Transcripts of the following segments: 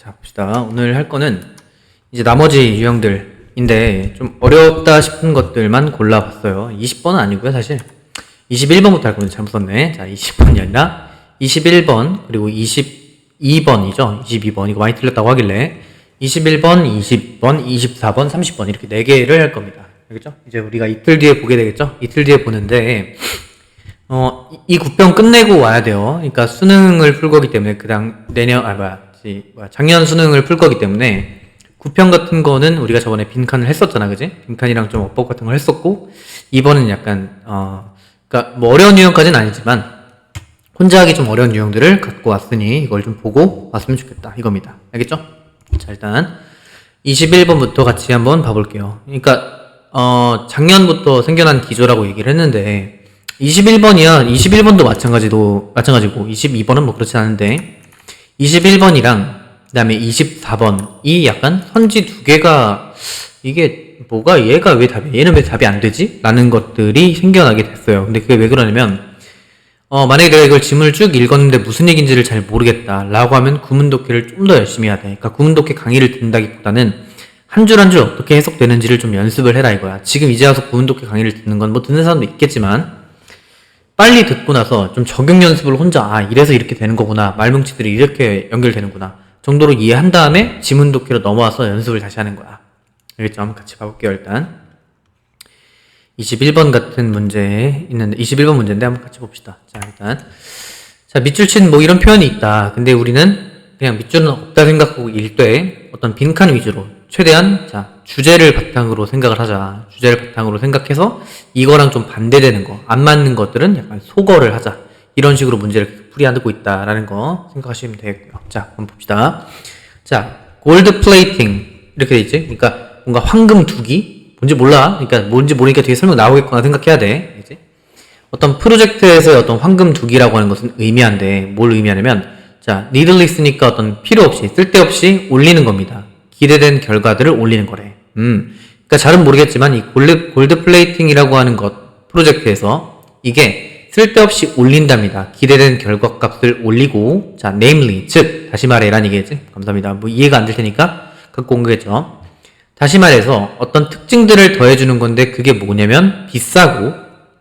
자, 봅시다. 오늘 할 거는 이제 나머지 유형들인데 좀 어렵다 싶은 것들만 골라봤어요. 20번은 아니고요, 사실. 21번부터 할 거는 잘못 썼네. 자, 20번이 아니라 21번, 그리고 22번이죠. 22번. 이거 많이 틀렸다고 하길래 21번, 20번, 24번, 30번 이렇게 4개를 할 겁니다. 알겠죠? 이제 우리가 이틀 뒤에 보게 되겠죠? 이틀 뒤에 보는데 이 9병 끝내고 와야 돼요. 그러니까 수능을 풀 거기 때문에 작년 수능을 풀 거기 때문에 9편 같은 거는 우리가 저번에 빈칸을 했었잖아, 그지? 빈칸이랑 좀 어법 같은 걸 했었고, 이번은 약간 그러니까 뭐 어려운 유형까지는 아니지만 혼자 하기 좀 어려운 유형들을 갖고 왔으니 이걸 좀 보고 왔으면 좋겠다 이겁니다. 알겠죠? 자, 일단 21번부터 같이 한번 봐볼게요. 그러니까 작년부터 생겨난 기조라고 얘기를 했는데 21번이야. 21번도 마찬가지고 22번은 뭐 그렇지 않은데 21번이랑 그 다음에 24번이 약간 선지 두 개가 이게 뭐가 얘가 왜 답이야? 얘는 왜 답이 안 되지? 라는 것들이 생겨나게 됐어요. 근데 그게 왜 그러냐면 만약에 내가 이걸 지문을 쭉 읽었는데 무슨 얘기인지를 잘 모르겠다 라고 하면 구문독해를 좀 더 열심히 해야 돼. 그러니까 구문독해 강의를 듣는다기보다는 한 줄 한 줄 어떻게 해석되는지를 좀 연습을 해라 이거야. 지금 이제 와서 구문독해 강의를 듣는 건 뭐 듣는 사람도 있겠지만 빨리 듣고 나서 좀 적용 연습을 혼자 이래서 이렇게 되는 거구나, 말뭉치들이 이렇게 연결되는구나 정도로 이해한 다음에 지문독해로 넘어와서 연습을 다시 하는 거야. 알겠죠? 한번 같이 봐볼게요. 일단 21번 같은 문제 있는데 21번 문제인데 한번 같이 봅시다. 자, 일단 밑줄 친 뭐 이런 표현이 있다. 근데 우리는 그냥 밑줄은 없다 생각하고 읽되 어떤 빈칸 위주로 최대한 주제를 바탕으로 생각을 하자. 주제를 바탕으로 생각해서 이거랑 좀 반대되는 거, 안 맞는 것들은 약간 소거를 하자. 이런 식으로 문제를 풀이하고 있다라는 거 생각하시면 되겠고요. 자, 한번 봅시다. 자, 골드 플레이팅 이렇게 돼 있지? 그러니까 뭔가 황금 두기? 뭔지 몰라. 그러니까 뭔지 모르니까 뒤에 설명 나오겠구나 생각해야 돼. 그치? 어떤 프로젝트에서의 어떤 황금 두기라고 하는 것은 의미한데 뭘 의미하냐면 needless니까 어떤 필요 없이, 쓸데없이 올리는 겁니다. 기대된 결과들을 올리는 거래. 그러니까 잘은 모르겠지만 이 골드 플레이팅이라고 하는 것 프로젝트에서 이게 쓸데없이 올린답니다. 기대된 결과값을 올리고, namely, 즉 다시 말해 라는 얘기겠지? 감사합니다. 뭐 이해가 안 될 테니까 갖고 온 거겠죠. 다시 말해서 어떤 특징들을 더해주는 건데 그게 뭐냐면 비싸고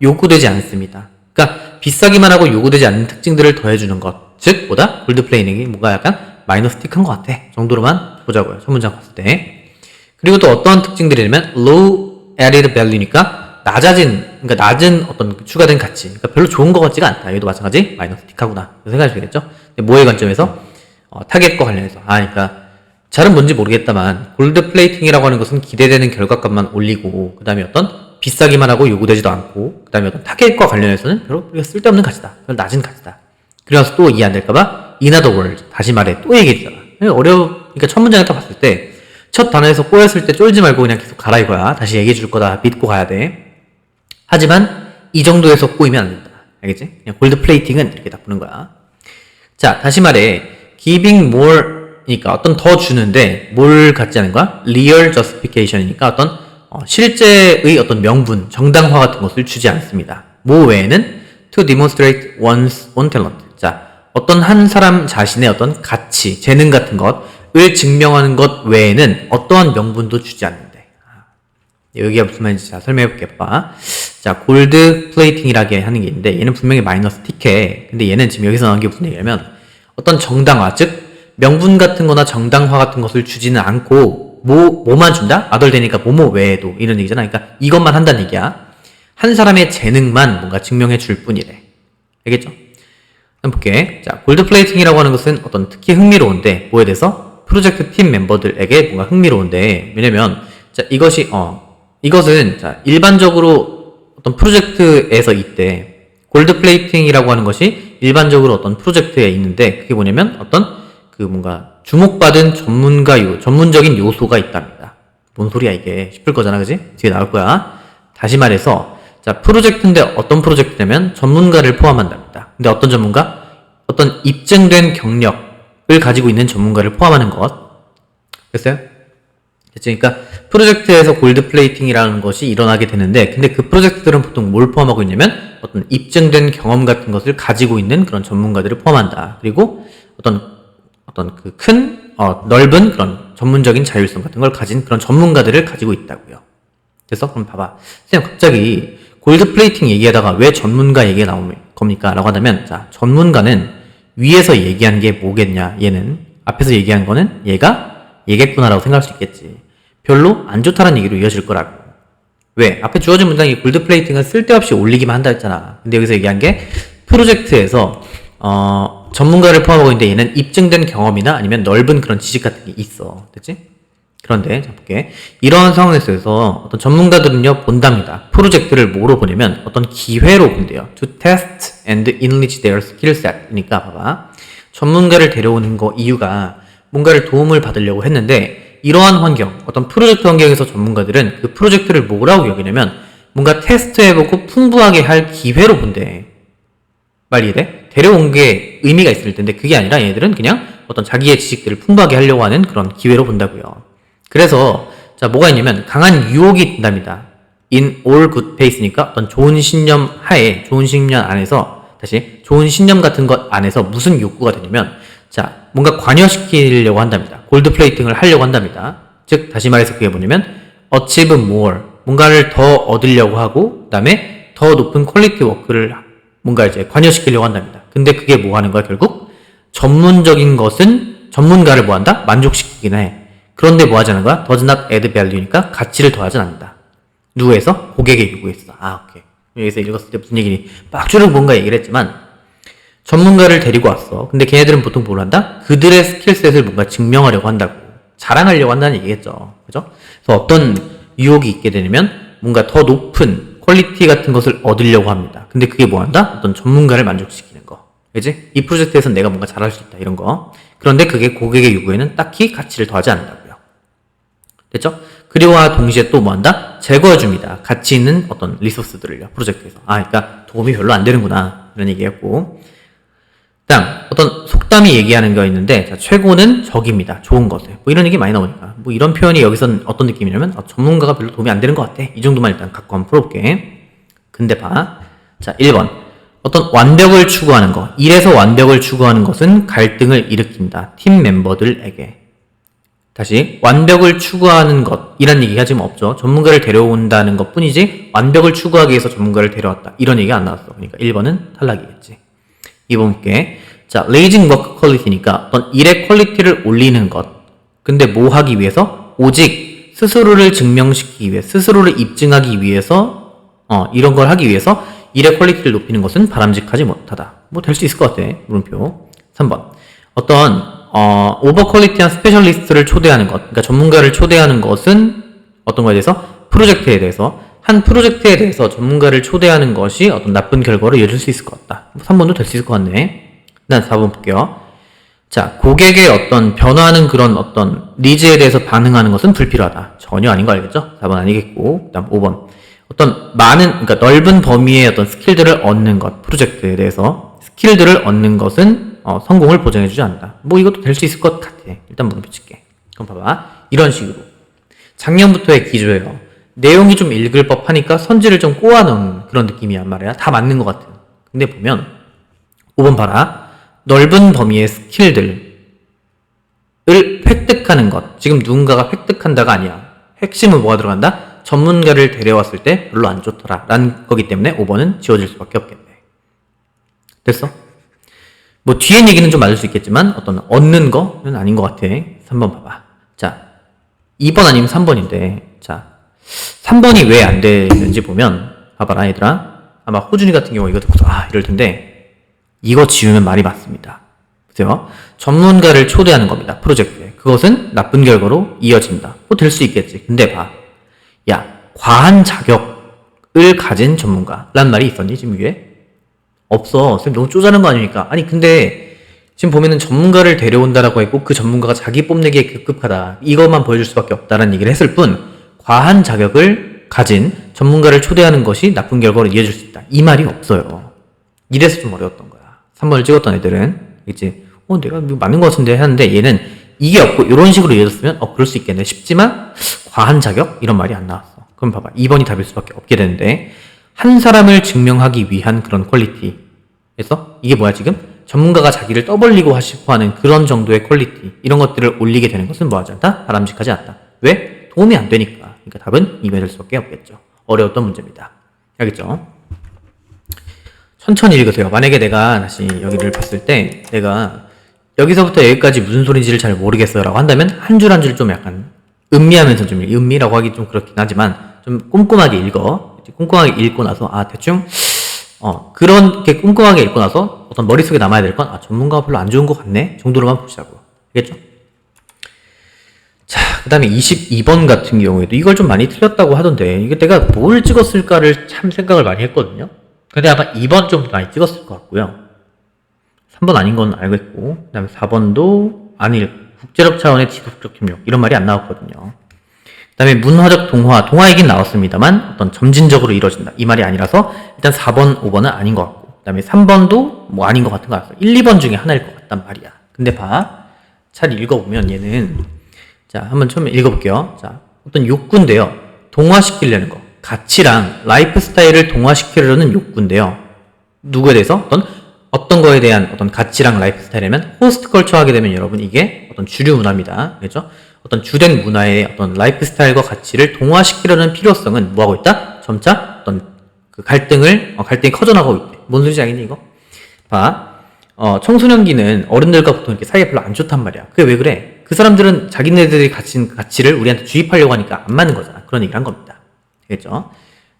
요구되지 않습니다. 그러니까 비싸기만 하고 요구되지 않는 특징들을 더해주는 것. 즉 뭐다? 골드 플레이팅이 뭔가 약간 마이너스틱한 것 같아 정도로만 보자고요. 첫 문장 봤을 때. 그리고 또 어떠한 특징들이냐면 low added value니까 낮은 어떤 추가된 가치. 그러니까 별로 좋은 것 같지가 않다. 얘도 마찬가지 마이너스틱하구나. 생각하시겠죠? 뭐의 관점에서? 타겟과 관련해서. 그러니까 잘은 뭔지 모르겠다만 골드 플레이팅이라고 하는 것은 기대되는 결과값만 올리고 그 다음에 어떤 비싸기만 하고 요구되지도 않고 그 다음에 어떤 타겟과 관련해서는 별로 우리가 쓸데없는 가치다. 별로 낮은 가치다. 그래서 또 이해 안 될까봐 in other words, 다시 말해 또 얘기해주잖아. 그러니까 첫 문장에 딱 봤을 때 첫 단어에서 꼬였을 때 쫄지 말고 그냥 계속 가라 이거야. 다시 얘기해 줄 거다 믿고 가야 돼. 하지만 이 정도에서 꼬이면 안 된다. 알겠지? 그냥 골드 플레이팅은 이렇게 딱 보는 거야. 자, 다시 말해 giving more 니까 어떤 더 주는데 뭘 갖지 않은 거야? real justification이니까 어떤 실제의 어떤 명분, 정당화 같은 것을 주지 않습니다. 뭐 외에는 to demonstrate one's own talent. 자, 어떤 한 사람 자신의 어떤 가치, 재능 같은 것을 증명하는 것 외에는 어떠한 명분도 주지 않는데. 여기가 무슨 말인지 설명해 볼게 봐. 자, 골드 플레이팅이라게 하는 게 있는데 얘는 분명히 마이너스 틱해. 근데 얘는 지금 여기서 나온 게 무슨 얘기냐면 어떤 정당화, 즉 명분 같은 거나 정당화 같은 것을 주지는 않고 뭐만 준다? 아덜되니까 뭐뭐 외에도 이런 얘기잖아. 그러니까 이것만 한다는 얘기야. 한 사람의 재능만 뭔가 증명해 줄 뿐이래. 알겠죠? 한번 볼게. 자, 골드 플레이팅이라고 하는 것은 어떤 특히 흥미로운데 뭐에 대해서? 프로젝트 팀 멤버들에게 뭔가 흥미로운데 왜냐면 이것은 일반적으로 어떤 프로젝트에서 있대. 골드 플레이팅이라고 하는 것이 일반적으로 어떤 프로젝트에 있는데 그게 뭐냐면 어떤 뭔가 주목받은 전문적인 요소가 있답니다. 뭔 소리야 이게? 싶을 거잖아, 그지? 뒤에 나올 거야. 다시 말해서 프로젝트인데 어떤 프로젝트냐면 전문가를 포함한답니다. 근데 어떤 전문가? 어떤 입증된 경력을 가지고 있는 전문가를 포함하는 것. 됐어요? 됐죠? 그러니까 프로젝트에서 골드 플레이팅이라는 것이 일어나게 되는데 근데 그 프로젝트들은 보통 뭘 포함하고 있냐면 어떤 입증된 경험 같은 것을 가지고 있는 그런 전문가들을 포함한다. 그리고 어떤 그 큰 넓은 그런 전문적인 자율성 같은 걸 가진 그런 전문가들을 가지고 있다고요. 그래서 그럼 봐봐. 선생님 갑자기 골드 플레이팅 얘기하다가 왜 전문가 얘기가 나온 겁니까? 라고 한다면, 자, 전문가는 위에서 얘기한 게 뭐겠냐? 얘는 앞에서 얘기한 거는 얘겠구나라고 생각할 수 있겠지. 별로 안 좋다는 얘기로 이어질 거라고. 왜? 앞에 주어진 문장이 골드 플레이팅은 쓸데없이 올리기만 한다 했잖아. 근데 여기서 얘기한 게 프로젝트에서 전문가를 포함하고 있는데 얘는 입증된 경험이나 아니면 넓은 그런 지식 같은 게 있어. 됐지? 그런데 자 볼게. 이러한 상황에서 어떤 전문가들은요 본답니다. 프로젝트를 뭐로 보냐면 어떤 기회로 본대요. To test and enrich their skill set. 그러니까 봐봐. 전문가를 데려오는 거 이유가 뭔가를 도움을 받으려고 했는데 이러한 환경, 어떤 프로젝트 환경에서 전문가들은 그 프로젝트를 뭐라고 여기냐면 뭔가 테스트해보고 풍부하게 할 기회로 본대. 말 이해돼? 데려온 게 의미가 있을 텐데 그게 아니라 얘네들은 그냥 어떤 자기의 지식들을 풍부하게 하려고 하는 그런 기회로 본다고요. 그래서 자 뭐가 있냐면 강한 유혹이 된답니다. In all good faith니까 어떤 좋은 신념 하에, 좋은 신념 안에서, 다시 좋은 신념 같은 것 안에서 무슨 욕구가 되냐면 자 뭔가 관여시키려고 한답니다. 골드 플레이팅을 하려고 한답니다. 즉 다시 말해서 그게 뭐냐면 achieve more, 뭔가를 더 얻으려고 하고 그 다음에 더 높은 퀄리티 워크를 뭔가 이제 관여시키려고 한답니다. 근데 그게 뭐 하는 거야 결국? 전문적인 것은 전문가를 뭐 한다? 만족시키긴 해. 그런데 뭐 하자는 거야? does not add value니까 가치를 더하진 않는다. 누구에서? 고객의 요구에서. 아, 오케이. 여기서 읽었을 때 무슨 얘기니? 빡주르 뭔가 얘기를 했지만 전문가를 데리고 왔어. 근데 걔네들은 보통 뭘 한다? 그들의 스킬셋을 뭔가 증명하려고 한다고. 자랑하려고 한다는 얘기겠죠. 그죠? 그래서 어떤 유혹이 있게 되면 뭔가 더 높은 퀄리티 같은 것을 얻으려고 합니다. 근데 그게 뭐 한다? 어떤 전문가를 만족시키는 거. 그지? 이 프로젝트에서 내가 뭔가 잘할 수 있다. 이런 거. 그런데 그게 고객의 요구에는 딱히 가치를 더하지 않는다고요. 됐죠? 그리와 동시에 또 뭐 한다? 제거해줍니다. 가치 있는 어떤 리소스들을요. 프로젝트에서. 아, 그러니까 도움이 별로 안 되는구나. 이런 얘기였고. 다음, 어떤 속담이 얘기하는 거 있는데, 자, 최고는 적입니다. 좋은 것에. 뭐 이런 얘기 많이 나오니까. 뭐 이런 표현이 여기선 어떤 느낌이냐면, 전문가가 별로 도움이 안 되는 것 같아. 이 정도만 일단 갖고 한번 풀어볼게. 근데 봐. 자, 1번. 어떤 완벽을 추구하는 것. 일에서 완벽을 추구하는 것은 갈등을 일으킨다. 팀 멤버들에게. 다시 완벽을 추구하는 것이란 얘기가 지금 없죠. 전문가를 데려온다는 것 뿐이지 완벽을 추구하기 위해서 전문가를 데려왔다. 이런 얘기가 안 나왔어. 그러니까 1번은 탈락이겠지. 2번 볼게. 자, raising work quality니까 어떤 일의 퀄리티를 올리는 것. 근데 뭐 하기 위해서? 오직 스스로를 증명시키기 위해, 스스로를 입증하기 위해서 이런 걸 하기 위해서 일의 퀄리티를 높이는 것은 바람직하지 못하다. 뭐 될 수 있을 것 같아. 물음표. 3번. 어떤 오버 퀄리티한 스페셜리스트를 초대하는 것. 그러니까 전문가를 초대하는 것은 어떤 거에 대해서? 프로젝트에 대해서. 한 프로젝트에 대해서 전문가를 초대하는 것이 어떤 나쁜 결과로 이어질 수 있을 것 같다. 3번도 될 수 있을 것 같네. 난 4번 볼게요. 자, 고객의 어떤 변화하는 그런 어떤 니즈에 대해서 반응하는 것은 불필요하다. 전혀 아닌 거 알겠죠? 4번 아니겠고. 그 다음 5번. 어떤 그러니까 넓은 범위의 어떤 스킬들을 얻는 것. 프로젝트에 대해서. 스킬들을 얻는 것은 성공을 보장해주지 않는다. 뭐 이것도 될 수 있을 것 같아. 일단 물음표 칠게. 그럼 봐봐. 이런 식으로. 작년부터의 기조예요. 내용이 좀 읽을 법하니까 선지를 좀 꼬아놓은 그런 느낌이란 말이야. 다 맞는 것 같은. 근데 보면 5번 봐라. 넓은 범위의 스킬들을 획득하는 것. 지금 누군가가 획득한다가 아니야. 핵심은 뭐가 들어간다? 전문가를 데려왔을 때 별로 안 좋더라 라는 거기 때문에 5번은 지워질 수밖에 없겠네. 됐어? 뭐 뒤엔 얘기는 좀 맞을 수 있겠지만 어떤 얻는 거는 아닌 것 같아. 3번 봐봐. 자, 2번 아니면 3번인데 자 3번이 왜 안 되는지 보면 봐봐라 얘들아. 아마 호준이 같은 경우 이거 듣고서 이럴 텐데 이거 지우면 말이 맞습니다. 보세요. 전문가를 초대하는 겁니다. 프로젝트에. 그것은 나쁜 결과로 이어진다. 뭐 될 수 있겠지. 근데 봐. 야, 과한 자격을 가진 전문가라는 말이 있었니 지금 위에? 없어. 쌤 너무 쪼잔한 거 아닙니까? 아니 근데 지금 보면은 전문가를 데려온다라고 했고 그 전문가가 자기 뽐내기에 급급하다. 이것만 보여줄 수밖에 없다라는 얘기를 했을 뿐 과한 자격을 가진 전문가를 초대하는 것이 나쁜 결과로 이어질 수 있다. 이 말이 없어요. 이래서 좀 어려웠던 거야. 3번을 찍었던 애들은 이제 내가 이거 맞는 것 같은데 하는데 얘는 이게 없고 이런 식으로 이어졌으면 그럴 수 있겠네 싶지만 과한 자격? 이런 말이 안 나왔어. 그럼 봐봐. 2번이 답일 수밖에 없게 되는데 한 사람을 증명하기 위한 그런 퀄리티. 그래서 이게 뭐야 지금? 전문가가 자기를 떠벌리고 싶어하는 그런 정도의 퀄리티, 이런 것들을 올리게 되는 것은 뭐하지 않다? 바람직하지 않다. 왜? 도움이 안 되니까. 그러니까 답은 2가 될 수밖에 없겠죠. 어려웠던 문제입니다. 알겠죠? 천천히 읽으세요. 만약에 내가 다시 여기를 봤을 때 내가 여기서부터 여기까지 무슨 소리인지를 잘 모르겠어요 라고 한다면 한 줄 한 줄 좀 약간 음미하면서 좀, 음미라고 하기 좀 그렇긴 하지만 좀 꼼꼼하게 읽어. 꼼꼼하게 읽고 나서 대충 그렇게 꼼꼼하게 읽고 나서 어떤 머릿속에 남아야 될 건 전문가가 별로 안 좋은 것 같네 정도로만 보시자고. 알겠죠? 자, 그 다음에 22번 같은 경우에도 이걸 좀 많이 틀렸다고 하던데 이게 내가 뭘 찍었을까를 참 생각을 많이 했거든요. 근데 아마 2번 좀 많이 찍었을 것 같고요. 3번 아닌 건 알겠고, 그 다음에 4번도 아닐, 국제적 차원의 지속적 협력 이런 말이 안 나왔거든요. 그 다음에 문화적 동화 얘기는 나왔습니다만 어떤 점진적으로 이루어진다 이 말이 아니라서 일단 4번, 5번은 아닌 것 같고, 그 다음에 3번도 뭐 아닌 것 같은 거 같아요. 1, 2번 중에 하나일 것 같단 말이야. 근데 잘 읽어보면 얘는, 자, 한번 처음에 읽어볼게요. 자, 어떤 욕구인데요. 동화시키려는 거. 가치랑 라이프 스타일을 동화시키려는 욕구인데요. 누구에 대해서? 어떤 거에 대한 어떤 가치랑 라이프 스타일이면 호스트 컬처 하게 되면 여러분 이게 어떤 주류 문화입니다. 그렇죠? 어떤 주된 문화의 어떤 라이프 스타일과 가치를 동화시키려는 필요성은 뭐하고 있다? 점차 어떤 그 갈등이 커져나가고 있대. 뭔 소리인지 알겠니 이거? 청소년기는 어른들과 보통 이렇게 사이가 별로 안 좋단 말이야. 그게 왜 그래? 그 사람들은 자기네들이 가진 가치를 우리한테 주입하려고 하니까 안 맞는 거잖아. 그런 얘기를 한 겁니다. 되겠죠?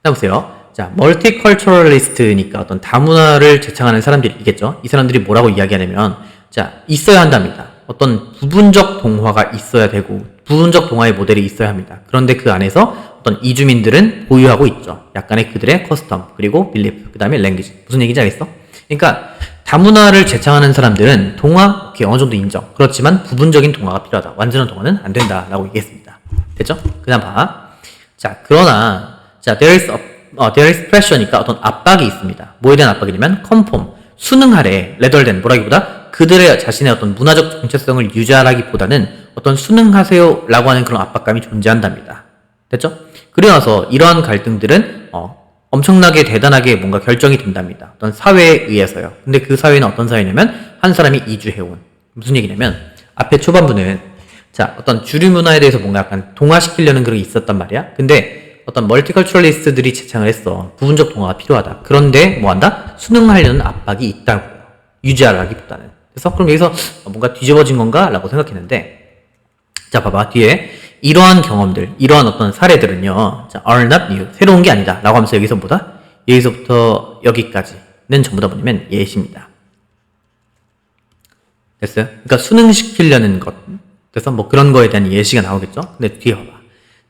자, 보세요. 자, 멀티컬처럴리스트니까 어떤 다문화를 제창하는 사람들이겠죠? 이 사람들이 뭐라고 이야기하냐면, 자, 있어야 한답니다. 어떤 부분적 동화가 있어야 되고, 부분적 동화의 모델이 있어야 합니다. 그런데 그 안에서 어떤 이주민들은 보유하고 있죠. 약간의 그들의 커스텀, 그리고 빌리프, 그 다음에 랭귀지. 무슨 얘기인지 알겠어? 그러니까, 다문화를 제창하는 사람들은 동화, 오케이, 어느 정도 인정. 그렇지만 부분적인 동화가 필요하다. 완전한 동화는 안 된다. 라고 얘기했습니다. 됐죠? 그 다음 자, 그러나, 자, there is pressure니까 어떤 압박이 있습니다. 뭐에 대한 압박이냐면, conform, 순응하래, rather than, 뭐라기보다 그들의 자신의 어떤 문화적 정체성을 유지하라기보다는 어떤 순응하세요 라고 하는 그런 압박감이 존재한답니다. 됐죠? 그리고 나서 이러한 갈등들은, 엄청나게 대단하게 뭔가 결정이 된답니다. 어떤 사회에 의해서요. 근데 그 사회는 어떤 사회냐면, 한 사람이 이주해온. 무슨 얘기냐면, 앞에 초반부는, 자, 어떤 주류 문화에 대해서 뭔가 약간 동화시키려는 그런 게 있었단 말이야. 근데 어떤 멀티컬처럴리스트들이 제창을 했어. 부분적 동화가 필요하다. 그런데 뭐 한다? 순응하려는 압박이 있다고. 유지하라기보다는. 그래서 그럼 여기서 뭔가 뒤집어진 건가? 라고 생각했는데, 자, 봐봐. 뒤에 이러한 경험들, 이러한 어떤 사례들은요. 자, are not new. 새로운 게 아니다. 라고 하면서 여기서부터 여기까지는 전부 다 뭐냐면 예시입니다. 됐어요? 그러니까 순응시키려는 것. 그래서 뭐 그런 거에 대한 예시가 나오겠죠? 근데 뒤에 봐봐.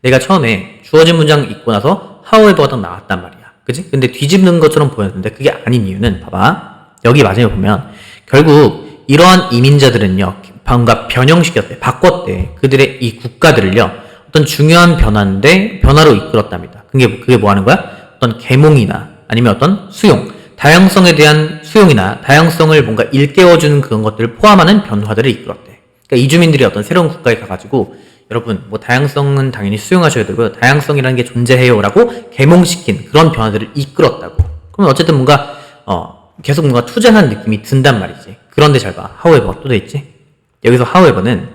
내가 처음에 주어진 문장 읽고 나서 however가 나왔단 말이야. 그치? 근데 뒤집는 것처럼 보였는데 그게 아닌 이유는 봐봐. 여기 마지막에 보면 결국 이러한 이민자들은요. 뭔가 변형시켰대. 바꿨대. 그들의 이 국가들을요. 어떤 중요한 변화로 이끌었답니다. 그게 뭐 하는 거야? 어떤 계몽이나 아니면 어떤 수용. 다양성에 대한 수용이나 다양성을 뭔가 일깨워주는 그런 것들을 포함하는 변화들을 이끌었대. 그러니까 이주민들이 어떤 새로운 국가에 가가지고 여러분 뭐 다양성은 당연히 수용하셔야 되고요. 다양성이라는 게 존재해요 라고 계몽시킨 그런 변화들을 이끌었다고. 그러면 어쨌든 뭔가 계속 뭔가 투쟁한 느낌이 든단 말이지. 그런데 잘 봐. however 또 돼 있지? 여기서 however는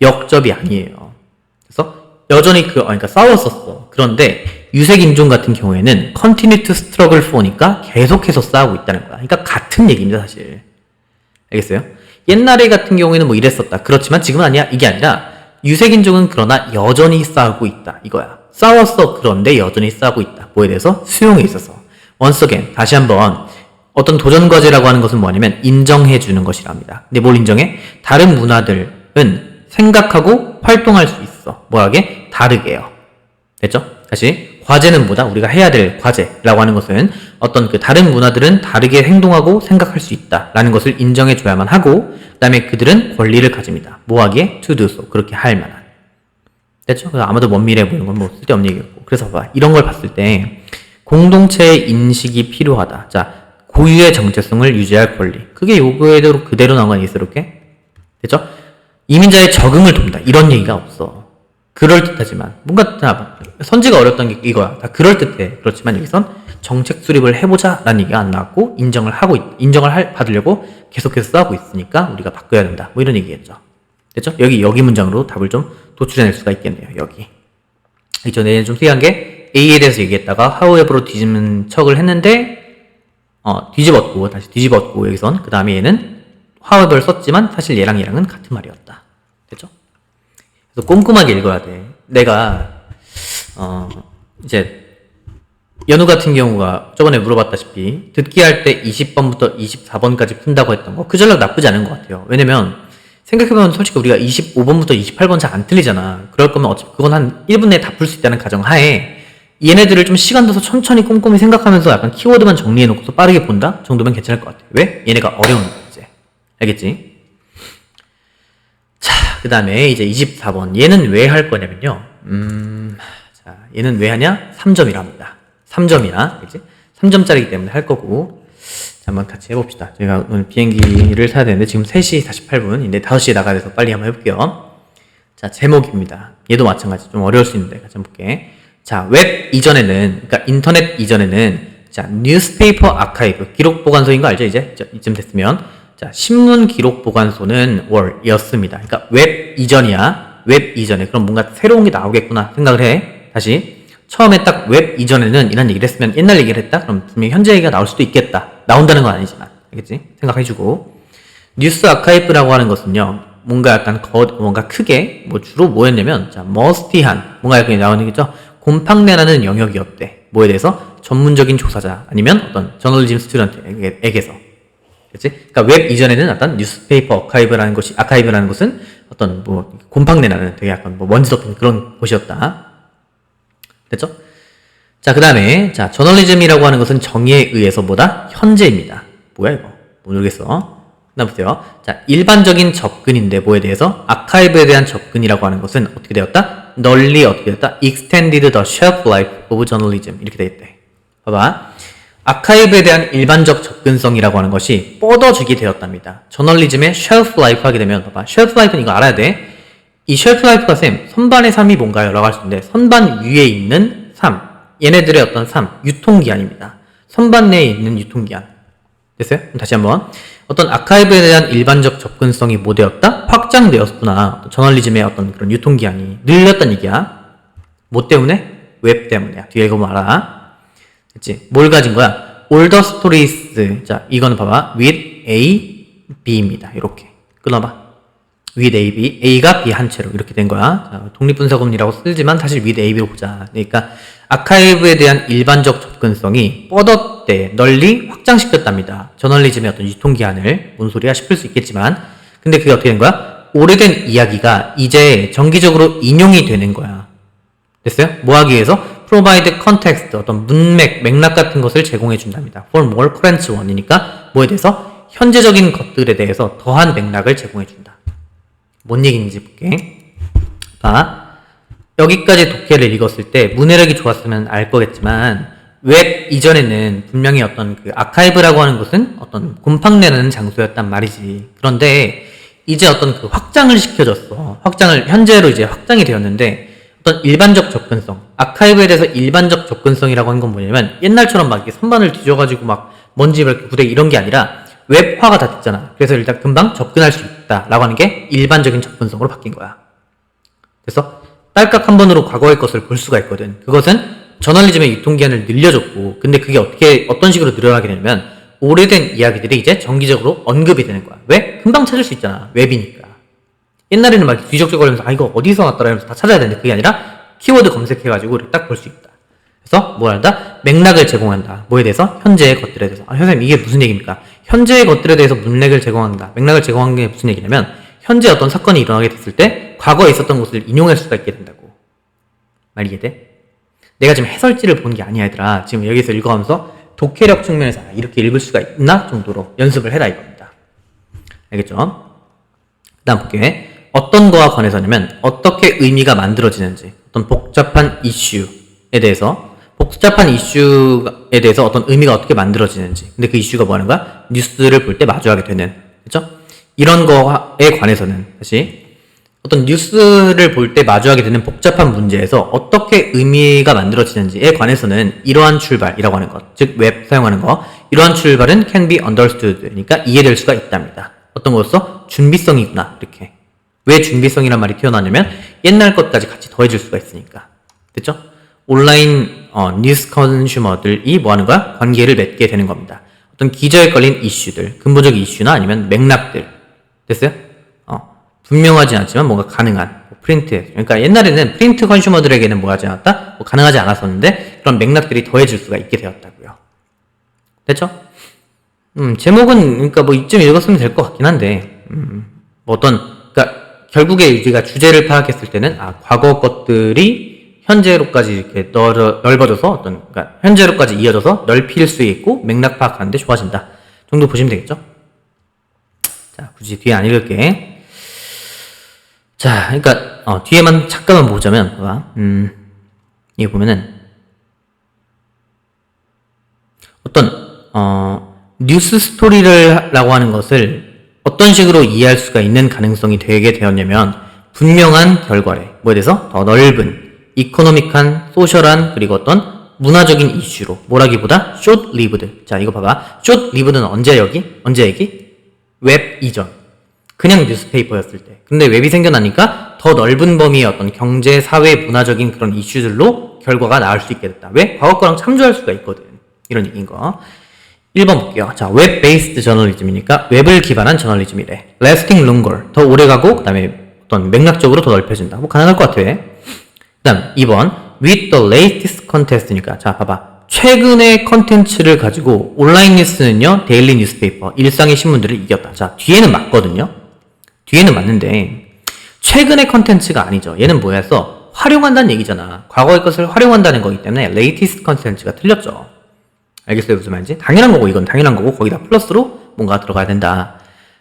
역접이 아니에요. 그래서 여전히 그러니까 싸웠었어. 그런데 유색인종 같은 경우에는 continue to struggle for니까 계속해서 싸우고 있다는 거야. 그러니까 같은 얘기입니다 사실. 알겠어요? 옛날에 같은 경우에는 뭐 이랬었다. 그렇지만 지금은 아니야. 이게 아니라 유색인종은 그러나 여전히 싸우고 있다. 이거야. 싸웠어. 그런데 여전히 싸우고 있다. 뭐에 대해서? 수용에 있어서. once again. 다시 한번 어떤 도전과제라고 하는 것은 뭐냐면 인정해 주는 것이랍니다. 근데 뭘 인정해? 다른 문화들은 생각하고 활동할 수 있어. 뭐하게? 다르게요. 됐죠? 다시 과제는 뭐다? 우리가 해야 될 과제라고 하는 것은 어떤 그 다른 문화들은 다르게 행동하고 생각할 수 있다라는 것을 인정해 줘야만 하고 그 다음에 그들은 권리를 가집니다. 뭐하기에? to do so. 그렇게 할 만한. 됐죠? 아마도 먼 미래에 보는 건 뭐 쓸데없는 얘기였고. 그래서 봐. 이런 걸 봤을 때 공동체의 인식이 필요하다. 자, 고유의 정체성을 유지할 권리. 그게 요거에도 그대로 나온 거 아니겠어? 이렇게? 됐죠? 이민자의 적응을 돕는다. 이런 얘기가 없어. 그럴듯하지만 뭔가 다 선지가 어렵던 게 이거야. 다 그럴듯해. 그렇지만 여기선 정책 수립을 해보자 라는 얘기가 안 나왔고 받으려고 계속해서 써하고 있으니까 우리가 바꿔야 된다. 뭐 이런 얘기겠죠. 됐죠? 여기 문장으로 답을 좀 도출해낼 수가 있겠네요. 여기. 이전에 좀 특이한 게 A에 대해서 얘기했다가 however로 뒤집는 척을 했는데 뒤집었고 다시 뒤집었고 여기선 그 다음에 얘는 however를 썼지만 사실 얘랑은 같은 말이었다. 됐죠? 그래서 꼼꼼하게 읽어야 돼. 내가 이제 연우 같은 경우가 저번에 물어봤다시피 듣기 할 때 20번부터 24번까지 푼다고 했던 거 그 전략 나쁘지 않은 것 같아요. 왜냐면 생각해보면 솔직히 우리가 25번부터 28번 잘 안 틀리잖아. 그럴 거면 어차피 그건 한 1분 내에 다 풀 수 있다는 가정하에 얘네들을 좀 시간 둬서 천천히 꼼꼼히 생각하면서 약간 키워드만 정리해놓고서 빠르게 본다? 정도면 괜찮을 것 같아. 왜? 얘네가 어려운 거야 이제. 알겠지? 자, 그 다음에 이제 24번 얘는 왜 할 거냐면요. 자, 얘는 왜 하냐? 3점이라 합니다. 3점이야. 그치? 3점짜리기 때문에 할 거고. 자, 한번 같이 해봅시다. 저희가 오늘 비행기를 타야 되는데 지금 3시 48분인데 5시에 나가야 돼서 빨리 한번 해볼게요. 자, 제목입니다. 얘도 마찬가지 좀 어려울 수 있는데 같이 한번 볼게. 자, 웹 이전에는, 그러니까 인터넷 이전에는 자, 뉴스페이퍼 아카이브 기록 보관소인 거 알죠? 이제 이쯤 됐으면 자, 신문 기록 보관소는 월이었습니다. 그러니까 웹 이전이야. 웹 이전에 그럼 뭔가 새로운 게 나오겠구나 생각을 해. 다시 처음에 딱 웹 이전에는 이런 얘기를 했으면 옛날 얘기를 했다? 그럼 분명히 현재 얘기가 나올 수도 있겠다. 나온다는 건 아니지만. 알겠지? 생각해주고. 뉴스 아카이브라고 하는 것은요. 뭔가 약간 뭔가 크게 주로 뭐였냐면 자, 머스티한 뭔가 약간 나오는 거죠. 곰팡내나는 영역이었대. 뭐에 대해서? 전문적인 조사자 아니면 어떤 저널리즘 스튜던트에게서. 그치? 그러니까 웹 이전에는 어떤 뉴스페이퍼 아카이브라는 것은 어떤 곰팡내나는 되게 약간 먼지 덮인 그런 곳이었다. 됐죠? 자, 그 다음에, 자, 저널리즘이라고 하는 것은 정의에 의해서 뭐다? 현재입니다. 뭐야, 이거? 모르겠어. 그 다음 보세요. 자, 일반적인 접근인데, 뭐에 대해서? 아카이브에 대한 접근이라고 하는 것은 어떻게 되었다? 널리 어떻게 되었다? Extended the shelf life of journalism. 이렇게 되겠대. 봐봐. 아카이브에 대한 일반적 접근성이라고 하는 것이 뻗어지게 되었답니다. 저널리즘의 shelf life 하게 되면, 봐봐. shelf life는 이거 알아야 돼. 이 쉘프 라이프가 선반의 삶이 뭔가요? 라고 할 수 있는데 선반 위에 있는 삶 얘네들의 어떤 삶 유통기한입니다. 선반 내에 있는 유통기한 됐어요? 그럼 다시 한번 어떤 아카이브에 대한 일반적 접근성이 뭐 되었다? 확장되었구나. 저널리즘의 어떤 그런 유통기한이 늘렸단 얘기야. 뭐 때문에? 웹 때문이야. 뒤에 읽어보면 알아. 됐지? 뭘 가진 거야? older stories 자 이거는 봐봐 with A, B입니다. 이렇게 끊어봐. with A, B, A가 B 한 채로 이렇게 된 거야. 자, 독립분석원이라고 쓰지만 사실 with A, B로 보자. 그러니까 아카이브에 대한 일반적 접근성이 뻗었대, 널리 확장시켰답니다. 저널리즘의 어떤 유통기한을 뭔 소리야 싶을 수 있겠지만 근데 그게 어떻게 된 거야? 오래된 이야기가 이제 정기적으로 인용이 되는 거야. 됐어요? 뭐 하기 위해서? provide context, 어떤 문맥, 맥락 같은 것을 제공해 준답니다. for more current one이니까 뭐에 대해서? 현재적인 것들에 대해서 더한 맥락을 제공해 준다. 뭔 얘기인지 볼게. 봐. 여기까지 독해를 읽었을 때 문해력이 좋았으면 알 거겠지만 웹 이전에는 분명히 어떤 그 아카이브라고 하는 것은 어떤 곰팡내는 장소였단 말이지. 그런데 이제 어떤 그 확장을 시켜줬어. 현재로 이제 확장이 되었는데 어떤 일반적 접근성. 아카이브에 대해서 일반적 접근성이라고 하는 건 뭐냐면 옛날처럼 막 이렇게 선반을 뒤져가지고 막 먼지 이렇게 부대기 이런 게 아니라 웹화가 다 됐잖아. 그래서 일단 금방 접근할 수 있다라고 하는 게 일반적인 접근성으로 바뀐 거야. 그래서 딸깍 한 번으로 과거의 것을 볼 수가 있거든. 그것은 저널리즘의 유통기한을 늘려줬고 근데 그게 어떤 식으로 늘어나게 되냐면 오래된 이야기들이 이제 정기적으로 언급이 되는 거야. 왜? 금방 찾을 수 있잖아. 웹이니까. 옛날에는 막 뒤적거리면서 이거 어디서 왔더라 이러면서 다 찾아야 되는데 그게 아니라 키워드 검색해가지고 딱 볼 수 있다. 그래서 뭘 한다? 맥락을 제공한다. 뭐에 대해서? 현재의 것들에 대해서. 선생님 이게 무슨 얘기입니까? 현재의 것들에 대해서 문맥을 제공한다. 맥락을 제공하는 게 무슨 얘기냐면 현재 어떤 사건이 일어나게 됐을 때 과거에 있었던 것을 인용할 수가 있게 된다고. 말 이해돼? 내가 지금 해설지를 본 게 아니야 얘들아. 지금 여기서 읽어가면서 독해력 측면에서 이렇게 읽을 수가 있나 정도로 연습을 해라 이겁니다. 알겠죠? 그 다음 볼게. 어떤 거와 관해서냐면 어떻게 의미가 만들어지는지 어떤 복잡한 이슈에 대해서 어떤 의미가 어떻게 만들어지는지. 근데 그 이슈가 뭐 하는 거야? 뉴스를 볼 때 마주하게 되는. 그렇죠? 이런 거에 관해서는 다시 어떤 뉴스를 볼 때 마주하게 되는 복잡한 문제에서 어떻게 의미가 만들어지는지에 관해서는 이러한 출발이라고 하는 것, 즉 웹 사용하는 거, 이러한 출발은 can be understood, 그러니까 이해될 수가 있답니다. 어떤 것으로서 준비성이구나, 이렇게. 왜 준비성이란 말이 튀어나왔냐면 옛날 것까지 같이 더해질 수가 있으니까. 됐죠? 온라인 뉴스 컨슈머들이 뭐 하는 거야? 관계를 맺게 되는 겁니다. 어떤 기저에 걸린 이슈들, 근본적 이슈나 아니면 맥락들. 됐어요? 분명하지 않지만 뭔가 가능한 프린트. 그러니까 옛날에는 프린트 컨슈머들에게는 뭐 하지 않았다? 뭐 가능하지 않았었는데 그런 맥락들이 더해질 수가 있게 되었다고요. 됐죠? 제목은 그러니까 뭐 이쯤 읽었으면 될 것 같긴 한데 뭐 그러니까 결국에 우리가 주제를 파악했을 때는 과거 것들이 현재로까지 이렇게 넓어져서 그러니까 현재로까지 이어져서 넓힐 수 있고 맥락 파악하는데 좋아진다 정도 보시면 되겠죠? 자, 굳이 뒤에 안 읽을게. 자, 그러니까 뒤에만 잠깐만 보자면 봐봐. 이게 보면은 어떤 뉴스 스토리라고 하는 것을 어떤 식으로 이해할 수가 있는 가능성이 되게 되었냐면 분명한 결과래. 뭐에 대해서 더 넓은 이코노믹한, 소셜한, 그리고 어떤 문화적인 이슈로 뭐라기보다 short-lived. 자, 이거 봐봐. short-lived는 언제 얘기? 웹 이전. 그냥 뉴스페이퍼였을 때. 근데 웹이 생겨나니까 더 넓은 범위의 어떤 경제, 사회, 문화적인 그런 이슈들로 결과가 나올 수 있게 됐다. 왜? 과거 거랑 참조할 수가 있거든. 이런 얘기인 거. 1번 볼게요. 자, 웹 베이스드 저널리즘이니까 웹을 기반한 저널리즘이래. lasting longer. 더 오래가고, 그 다음에 어떤 맥락적으로 더 넓혀진다. 뭐 가능할 것 같아. 그 다음 2번 with the latest content니까 자, 봐봐. 최근의 컨텐츠를 가지고 온라인 뉴스는요, 데일리 뉴스페이퍼, 일상의 신문들을 이겼다. 자, 뒤에는 맞거든요. 뒤에는 맞는데 최근의 컨텐츠가 아니죠. 얘는 뭐였어? 활용한다는 얘기잖아. 과거의 것을 활용한다는 거기 때문에 latest 컨텐츠가 틀렸죠. 알겠어요? 무슨 말인지? 당연한 거고, 이건 당연한 거고, 거기다 플러스로 뭔가 들어가야 된다.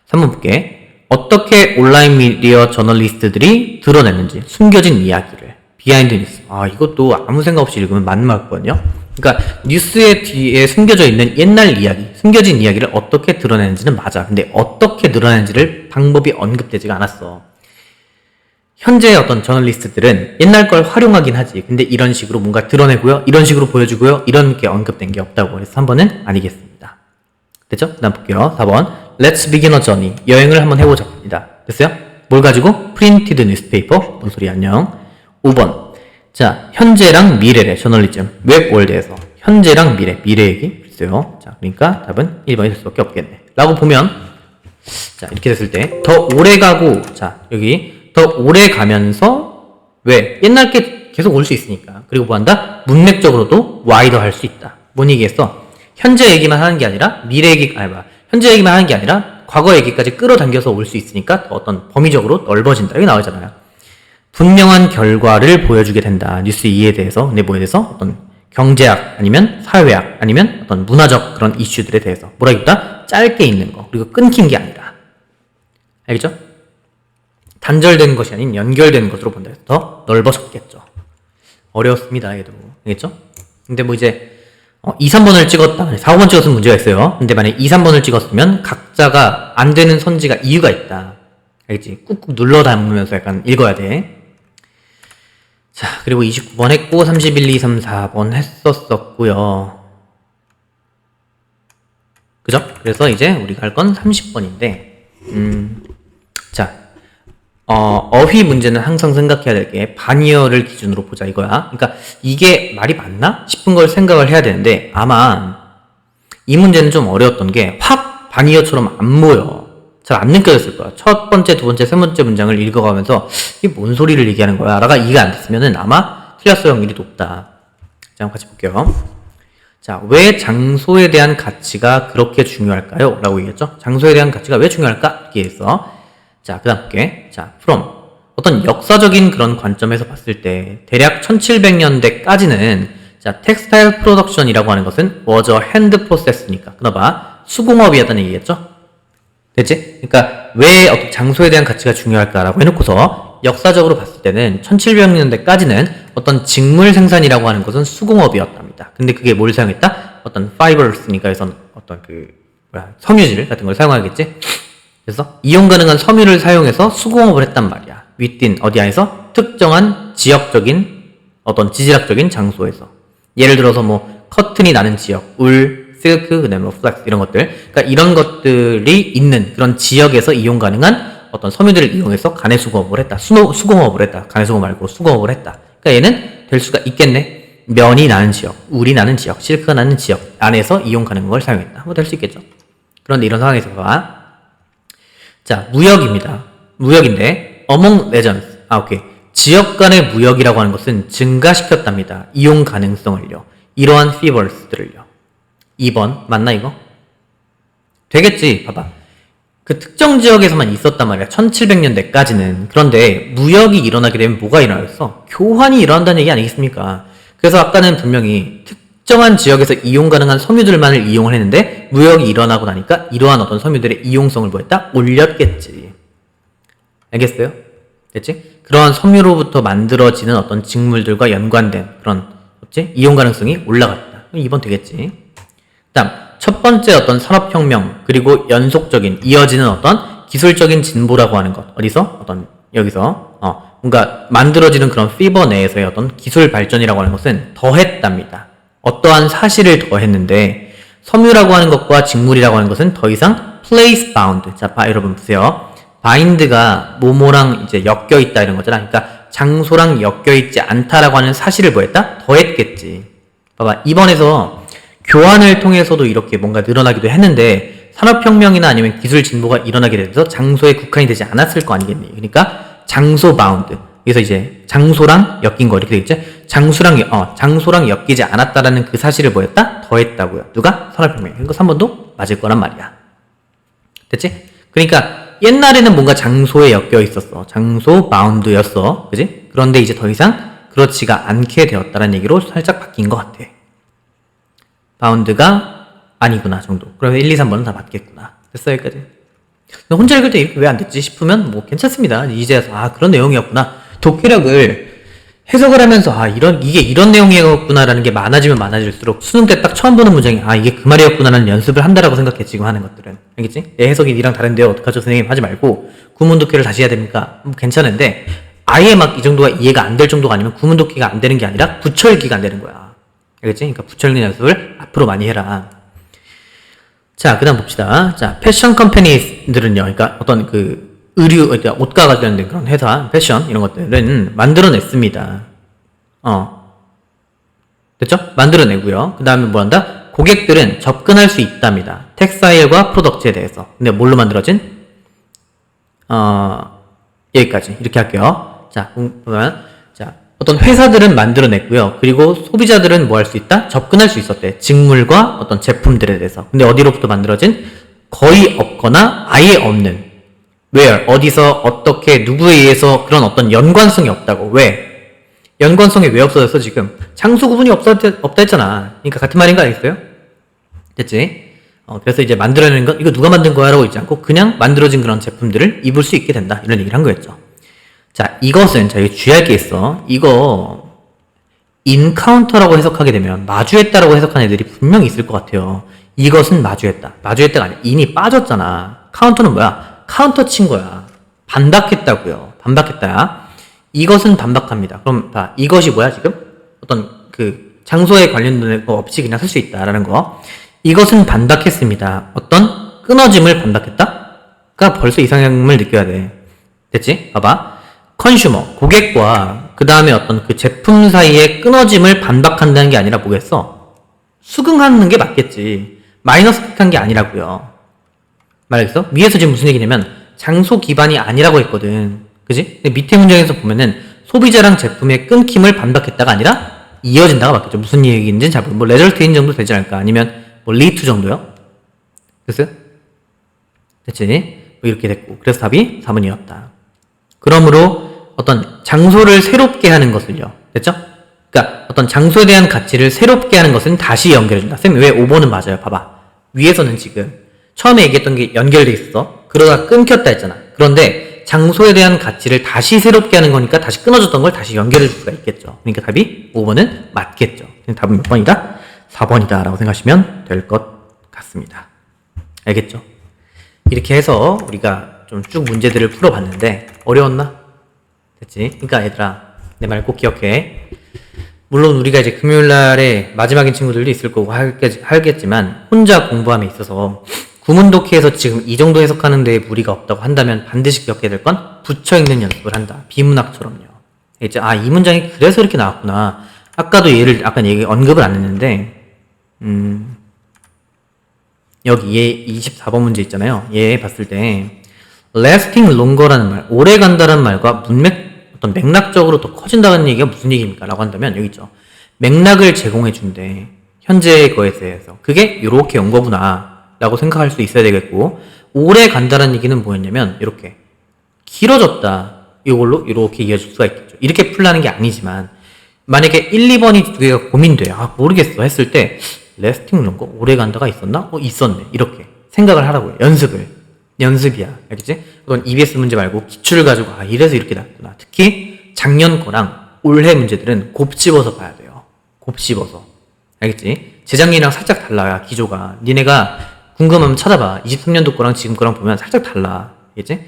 3번 볼게. 어떻게 온라인 미디어 저널리스트들이 드러냈는지, 숨겨진 이야기를. 비하인드 뉴스. 이것도 아무 생각 없이 읽으면 맞는 말거든요. 그러니까 뉴스의 뒤에 숨겨져 있는 옛날 이야기, 숨겨진 이야기를 어떻게 드러내는지는 맞아. 근데 어떻게 드러내는지를 방법이 언급되지가 않았어. 현재의 어떤 저널리스트들은 옛날 걸 활용하긴 하지. 근데 이런 식으로 뭔가 드러내고요, 이런 식으로 보여주고요, 이런 게 언급된 게 없다고. 그래서 3번은 아니겠습니다. 됐죠? 그 다음 볼게요. 4번 Let's begin a journey. 여행을 한번 해보자입니다. 됐어요? 뭘 가지고? Printed newspaper. 뭔 소리, 안녕. 5번 자, 현재랑 미래래. 저널리즘 웹월드에서 현재랑 미래 얘기 있어요. 자, 그러니까 답은 1번이 될 수밖에 없겠네 라고 보면, 자, 이렇게 됐을 때 더 오래 가고, 자, 여기 더 오래 가면서 왜? 옛날 게 계속 올 수 있으니까. 그리고 뭐 한다? 문맥적으로도 와이더 할 수 있다. 뭔 얘기겠어? 현재 얘기만 하는 게 아니라 미래 얘기, 현재 얘기만 하는 게 아니라 과거 얘기까지 끌어당겨서 올 수 있으니까 어떤 범위적으로 넓어진다. 여기 나오잖아요. 분명한 결과를 보여주게 된다. 뉴스 이해에 대해서. 근데 뭐에 대해서? 어떤 경제학, 아니면 사회학, 아니면 어떤 문화적 그런 이슈들에 대해서. 뭐라기보다 짧게 있는 거. 그리고 끊긴 게 아니라. 알겠죠? 단절되는 것이 아닌 연결되는 것으로 본다 해서 더 넓어졌겠죠. 어려웠습니다. 얘도. 알겠죠? 근데 뭐 이제 2, 3번을 찍었다. 4, 5번 찍었으면 문제가 있어요. 근데 만약에 2, 3번을 찍었으면 각자가 안 되는 선지가 이유가 있다. 알겠지? 꾹꾹 눌러 담으면서 약간 읽어야 돼. 자, 그리고 29번 했고 31, 2, 3, 4번 했었었고요. 그죠? 그래서 이제 우리가 할 건 30번인데 자, 어휘 문제는 항상 생각해야 될 게 반이어를 기준으로 보자 이거야. 그러니까 이게 말이 맞나 싶은 걸 생각을 해야 되는데 아마 이 문제는 좀 어려웠던 게 확 반이어처럼 안 보여. 잘 안 느껴졌을 거야. 첫 번째, 두 번째, 세 번째 문장을 읽어가면서 이게 뭔 소리를 얘기하는 거야 라가 이해가 안 됐으면은 아마 틀렸을 확률이 높다. 자, 한번 같이 볼게요. 자, 왜 장소에 대한 가치가 그렇게 중요할까요? 라고 얘기했죠. 장소에 대한 가치가 왜 중요할까? 이렇게 해서 자, 그 다음 볼게. 자, from 어떤 역사적인 그런 관점에서 봤을 때 대략 1700년대까지는 자, 텍스타일 프로덕션이라고 하는 것은 was a hand process니까 그나마 수공업이었다는 얘기겠죠. 됐지? 그러니까 왜 어떤 장소에 대한 가치가 중요할까라고 해놓고서 역사적으로 봤을 때는 1700년대까지는 어떤 직물 생산이라고 하는 것은 수공업이었답니다. 근데 그게 뭘 사용했다? 어떤 fibers니까 그래서 어떤 섬유질 같은 걸 사용하겠지? 그래서 이용 가능한 섬유를 사용해서 수공업을 했단 말이야. within 어디 안에서 특정한 지역적인 어떤 지질학적인 장소에서 예를 들어서 뭐 커튼이 나는 지역, 울, 실크, 그다음에 뭐 플렉스 이런 것들 그러니까 이런 것들이 있는 그런 지역에서 이용 가능한 어떤 섬유들을 이용해서 간의 수공업을 했다. 수공업을 했다. 간의 수공업 말고 수공업을 했다. 그러니까 얘는 될 수가 있겠네. 면이 나는 지역, 울이 나는 지역, 실크가 나는 지역 안에서 이용 가능한 걸 사용했다. 뭐 될 수 있겠죠. 그런데 이런 상황에서 봐. 자, 무역입니다. 무역인데 among regions. 오케이. 지역 간의 무역이라고 하는 것은 증가시켰답니다. 이용 가능성을요. 이러한 fevers들을요. 2번 맞나 이거? 되겠지. 봐봐. 그 특정 지역에서만 있었단 말이야. 1700년대까지는. 그런데 무역이 일어나게 되면 뭐가 일어나겠어? 교환이 일어난다는 얘기 아니겠습니까? 그래서 아까는 분명히 특정한 지역에서 이용 가능한 섬유들만을 이용을 했는데 무역이 일어나고 나니까 이러한 어떤 섬유들의 이용성을 뭐했다? 올렸겠지. 알겠어요? 됐지? 그러한 섬유로부터 만들어지는 어떤 직물들과 연관된 그런 그렇지? 이용 가능성이 올라갔다. 2번 되겠지. 다음 첫 번째 어떤 산업혁명 그리고 연속적인 이어지는 어떤 기술적인 진보라고 하는 것 어디서? 어떤 여기서 뭔가 만들어지는 그런 피버 내에서의 어떤 기술 발전이라고 하는 것은 더했답니다. 어떠한 사실을 더했는데 섬유라고 하는 것과 직물이라고 하는 것은 더 이상 place bound. 자, 여러분 보세요. bind가 뭐뭐랑 이제 엮여 있다 이런 거잖아. 그러니까 장소랑 엮여 있지 않다라고 하는 사실을 뭐했다? 더했겠지. 봐봐. 이번에서 교환을 통해서도 이렇게 뭔가 늘어나기도 했는데 산업혁명이나 아니면 기술 진보가 일어나게 돼서 장소에 국한이 되지 않았을 거 아니겠니? 그러니까 장소 바운드. 그래서 이제 장소랑 엮인 거 이렇게 되겠죠? 장소랑 엮이지 않았다라는 그 사실을 뭐였다? 더했다고요. 누가? 산업혁명. 이거 3번도 맞을 거란 말이야. 됐지? 그러니까 옛날에는 뭔가 장소에 엮여 있었어. 장소 바운드였어. 그지? 그런데 이제 더 이상 그렇지가 않게 되었다는 얘기로 살짝 바뀐 것 같아. 바운드가 아니구나 정도. 그러면 1, 2, 3번은 다 맞겠구나. 됐어 여기까지. 혼자 읽을 때 이렇게 왜 안 됐지 싶으면 뭐 괜찮습니다. 이제야 그런 내용이었구나. 독해력을 해석을 하면서 이게 이런 내용이었구나라는 게 많아지면 많아질수록 수능 때 딱 처음 보는 문장이 이게 그 말이었구나라는 연습을 한다라고 생각해 지금 하는 것들은. 알겠지? 내 해석이 니랑 다른데요 어떡하죠 선생님 하지 말고 구문 독해를 다시 해야 됩니까? 괜찮은데 아예 막 이 정도가 이해가 안 될 정도가 아니면 구문 독해가 안 되는 게 아니라 부처읽기가 안 되는 거야. 알겠지? 그러니까 부처읽는 연습을 앞으로 많이 해라. 자, 그 다음 봅시다. 자, 패션 컴퍼니들은요, 그러니까 어떤 그 의류, 그러니까 옷과 관련된 그런 회사, 패션, 이런 것들은 만들어냈습니다. 됐죠? 만들어내고요. 그 다음에 뭐 한다? 고객들은 접근할 수 있답니다. 텍사일과 프로덕트에 대해서. 근데 뭘로 만들어진? 여기까지. 이렇게 할게요. 자, 보면, 자, 어떤 회사들은 만들어냈고요. 그리고 소비자들은 뭐 할 수 있다? 접근할 수 있었대. 직물과 어떤 제품들에 대해서. 근데 어디로부터 만들어진? 거의 없거나 아예 없는. where? 어디서, 어떻게, 누구에 의해서 그런 어떤 연관성이 없다고. 왜? 연관성이 왜 없어졌어, 지금? 장소 구분이 없다 했잖아. 그러니까 같은 말인 거 알겠어요? 됐지? 그래서 이제 만들어내는 건, 이거 누가 만든 거야? 라고 있지 않고, 그냥 만들어진 그런 제품들을 입을 수 있게 된다. 이런 얘기를 한 거였죠. 자, 이것은, 자, 여기 주의할 게 있어. 이거, 인카운터라고 해석하게 되면, 마주했다라고 해석하는 애들이 분명히 있을 것 같아요. 이것은 마주했다. 마주했다가 아니야. 인이 빠졌잖아. 카운터는 뭐야? 카운터 친 거야. 반박했다고요. 반박했다야. 이것은 반박합니다. 그럼 봐. 이것이 뭐야, 지금? 어떤, 그, 장소에 관련된 거 없이 그냥 쓸 수 있다라는 거. 이것은 반박했습니다. 어떤 끊어짐을 반박했다?가 벌써 이상함을 느껴야 돼. 됐지? 봐봐. 컨슈머, 고객과 그 다음에 어떤 그 제품 사이의 끊어짐을 반박한다는 게 아니라 뭐겠어? 수긍하는 게 맞겠지. 마이너스 픽한 게 아니라고요. 말했어? 위에서 지금 무슨 얘기냐면 장소 기반이 아니라고 했거든. 그지? 근데 밑에 문장에서 보면은 소비자랑 제품의 끊김을 반박했다가 아니라 이어진다가 맞겠죠. 무슨 얘기인지는 잘 모르겠어. 뭐 레저트인 정도 되지 않을까? 아니면 뭐 리투 정도요? 됐어요? 됐지? 뭐 이렇게 됐고. 그래서 답이 4번이었다. 그러므로 어떤 장소를 새롭게 하는 것을요. 됐죠? 그러니까 어떤 장소에 대한 가치를 새롭게 하는 것은 다시 연결해준다. 쌤, 왜 5번은 맞아요? 봐봐. 위에서는 지금 처음에 얘기했던 게 연결돼 있어. 그러다 끊겼다 했잖아. 그런데 장소에 대한 가치를 다시 새롭게 하는 거니까 다시 끊어졌던 걸 다시 연결해 줄 수가 있겠죠. 그러니까 답이 5번은 맞겠죠. 답은 몇 번이다? 4번이다 라고 생각하시면 될 것 같습니다. 알겠죠? 이렇게 해서 우리가 좀 쭉 문제들을 풀어봤는데 어려웠나? 됐지? 그러니까 얘들아, 내 말 꼭 기억해. 물론 우리가 이제 금요일날에 마지막인 친구들도 있을 거고 하겠지만 혼자 공부함에 있어서 구문독해에서 지금 이 정도 해석하는 데에 무리가 없다고 한다면 반드시 기억해야 될 건 붙여 읽는 연습을 한다. 비문학처럼요. 이제 이 문장이 그래서 이렇게 나왔구나. 아까도 얘를 약간 언급을 안 했는데 여기 얘 24번 문제 있잖아요. 얘 봤을 때 lasting longer라는 말, 오래 간다는 말과 어떤 맥락적으로 더 커진다는 얘기가 무슨 얘기입니까? 라고 한다면 여기 있죠. 맥락을 제공해 준대. 현재의 거에 대해서. 그게 요렇게 온 거구나 라고 생각할 수 있어야 되겠고, 오래 간다는 얘기는 뭐였냐면 이렇게 길어졌다. 이걸로 이렇게 이어질 수가 있겠죠. 이렇게 풀라는 게 아니지만 만약에 1, 2번이 두 개가 고민돼. 모르겠어 했을 때 lasting longer, 오래 간다가 있었나? 있었네. 이렇게 생각을 하라고요. 연습이야. 알겠지? 그건 EBS 문제 말고 기출을 가지고 이래서 이렇게 나왔구나. 특히 작년 거랑 올해 문제들은 곱씹어서 봐야 돼요. 곱씹어서. 알겠지? 재작년이랑 살짝 달라요. 기조가. 니네가 궁금하면 찾아봐. 23년도 거랑 지금 거랑 보면 살짝 달라. 알겠지?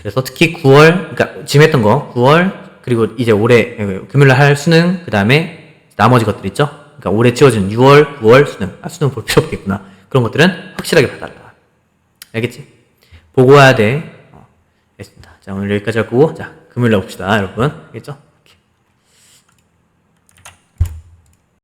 그래서 특히 9월, 그러니까 지금 했던 거 9월, 그리고 이제 올해 금요일날 할 수능, 그 다음에 나머지 것들 있죠? 그러니까 올해 치워진 6월, 9월 수능. 수능 볼 필요 없겠구나. 그런 것들은 확실하게 봐달라. 알겠지? 보고 와야 돼. 알겠습니다. 자, 오늘 여기까지 하고, 자, 금요일날 봅시다, 여러분. 알겠죠?